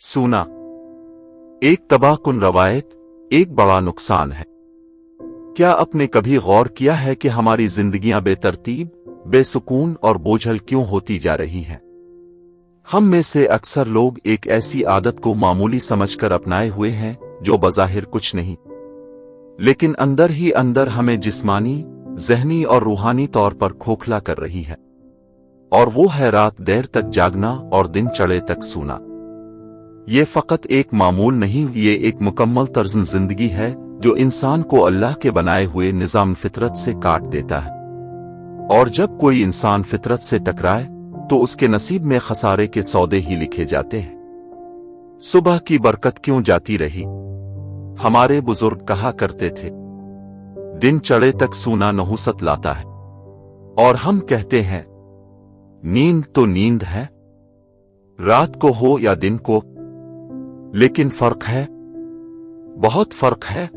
सूना एक तबाहकुन रवायत, एक बड़ा नुकसान है। क्या आपने कभी गौर किया है कि हमारी जिंदगियां बेतरतीब, बेसुकून और बोझल क्यों होती जा रही हैं? हम में से अक्सर लोग एक ऐसी आदत को मामूली समझकर अपनाए हुए हैं जो बज़ाहिर कुछ नहीं, लेकिन अंदर ही अंदर हमें जिस्मानी, ज़हनी और रूहानी तौर पर खोखला कर रही है। और वो है रात देर तक जागना और दिन चढ़े तक सोना। ये फकत एक मामूल नहीं, ये एक मुकम्मल तर्ज़ जिंदगी है जो इंसान को अल्लाह के बनाए हुए निज़ाम फितरत से काट देता है। और जब कोई इंसान फितरत से टकराए तो उसके नसीब में खसारे के सौदे ही लिखे जाते हैं। सुबह की बरकत क्यों जाती रही? हमारे बुजुर्ग कहा करते थे, दिन चढ़े तक सोना नहुसत लाता है। और हम कहते हैं, नींद तो नींद है, रात को हो या दिन को, लेकिन फर्क है, बहुत फर्क है।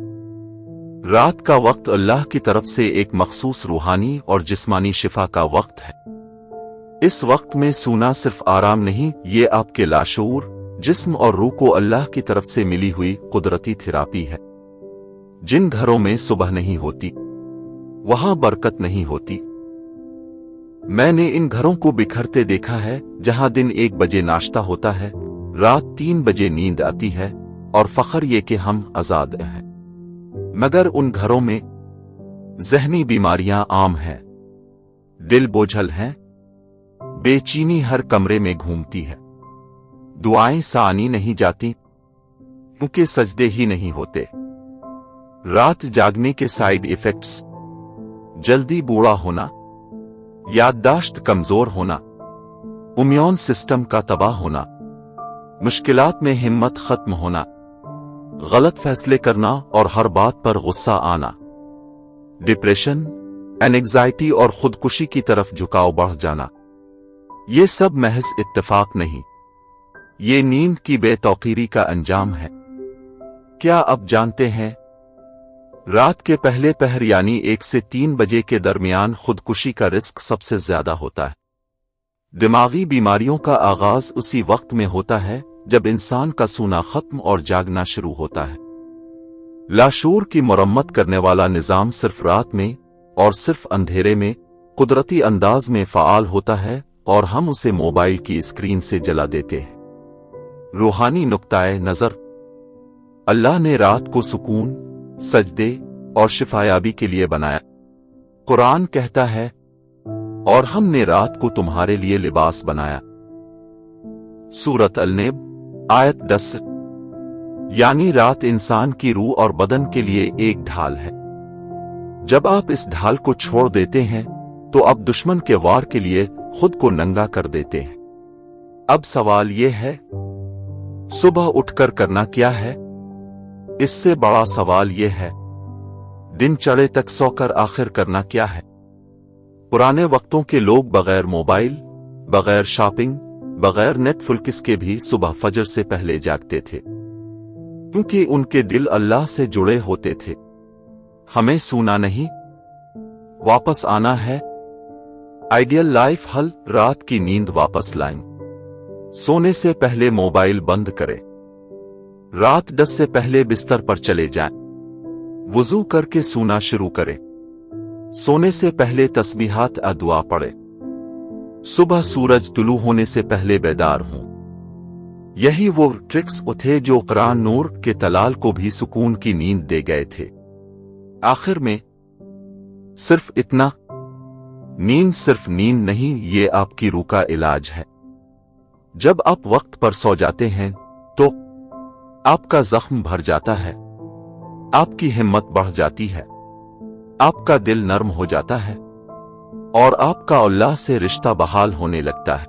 रात का वक्त अल्लाह की तरफ से एक मखसूस रूहानी और जिस्मानी शिफा का वक्त है। इस वक्त में सोना सिर्फ आराम नहीं, ये आपके लाशूर, जिस्म और रूह को अल्लाह की तरफ से मिली हुई कुदरती थेरापी है। जिन घरों में सुबह नहीं होती, वहां बरकत नहीं होती। मैंने इन घरों को बिखरते देखा है जहां दिन 1 बजे नाश्ता होता है, रात 3 बजे नींद आती है और फख्र ये कि हम आजाद हैं। मगर उन घरों में ज़हनी बीमारियां आम हैं, दिल बोझल हैं, बेचैनी हर कमरे में घूमती है, दुआएं सानी नहीं जाती क्योंकि सजदे ही नहीं होते। रात जागने के साइड इफेक्ट्स: जल्दी बूढ़ा होना, याददाश्त कमजोर होना, इम्यून सिस्टम का तबाह होना, मुश्किलात में हिम्मत खत्म होना, गलत फैसले करना और हर बात पर गुस्सा आना, डिप्रेशन, एंग्जाइटी और खुदकुशी की तरफ झुकाव बढ़ जाना। ये सब महज इत्तेफाक नहीं, ये नींद की बेतौकीरी का अंजाम है। क्या आप जानते हैं, रात के पहले पहर यानी 1 से 3 बजे के दरमियान खुदकुशी का रिस्क सबसे ज्यादा होता है। दिमागी बीमारियों का आगाज उसी वक्त में होता है जब इंसान का सोना खत्म और जागना शुरू होता है। लाशूर की मरम्मत करने वाला निजाम सिर्फ रात में और सिर्फ अंधेरे में कुदरती अंदाज में फ़ाल होता है और हम उसे मोबाइल की स्क्रीन से जला देते हैं। रूहानी नुक्ताए नजर: अल्लाह ने रात को सुकून, सजदे और शिफायाबी के लिए बनाया। कुरान कहता है, और हमने रात को तुम्हारे लिए लिबास बनाया। सूरत अल-नेब आयत 10। यानी रात इंसान की रूह और बदन के लिए एक ढाल है। जब आप इस ढाल को छोड़ देते हैं तो आप दुश्मन के वार के लिए खुद को नंगा कर देते हैं। अब सवाल यह है, सुबह उठकर करना क्या है? इससे बड़ा सवाल यह है, दिन चढ़े तक सोकर आखिर करना क्या है? पुराने वक्तों के लोग बगैर मोबाइल, बगैर शॉपिंग, बगैर नेटफ्लिक्स के भी सुबह फजर से पहले जागते थे, क्योंकि उनके दिल अल्लाह से जुड़े होते थे। हमें सोना नहीं, वापस आना है। आइडियल लाइफ हल: रात की नींद वापस लाएं। सोने से पहले मोबाइल बंद करें। रात 10 से पहले बिस्तर पर चले जाएं। वुजू करके सोना शुरू करें। सोने से पहले तस्बीहात दुआ पढ़ें। सुबह सूरज तुलू होने से पहले बेदार हों। यही वो ट्रिक्स थे जो कुरान नूर के तलाल को भी सुकून की नींद दे गए थे। आखिर में सिर्फ इतना, नींद सिर्फ नींद नहीं, ये आपकी रूह का इलाज है। जब आप वक्त पर सो जाते हैं तो आपका जख्म भर जाता है, आपकी हिम्मत बढ़ जाती है, आपका दिल नर्म हो जाता है और आपका अल्लाह से रिश्ता बहाल होने लगता है।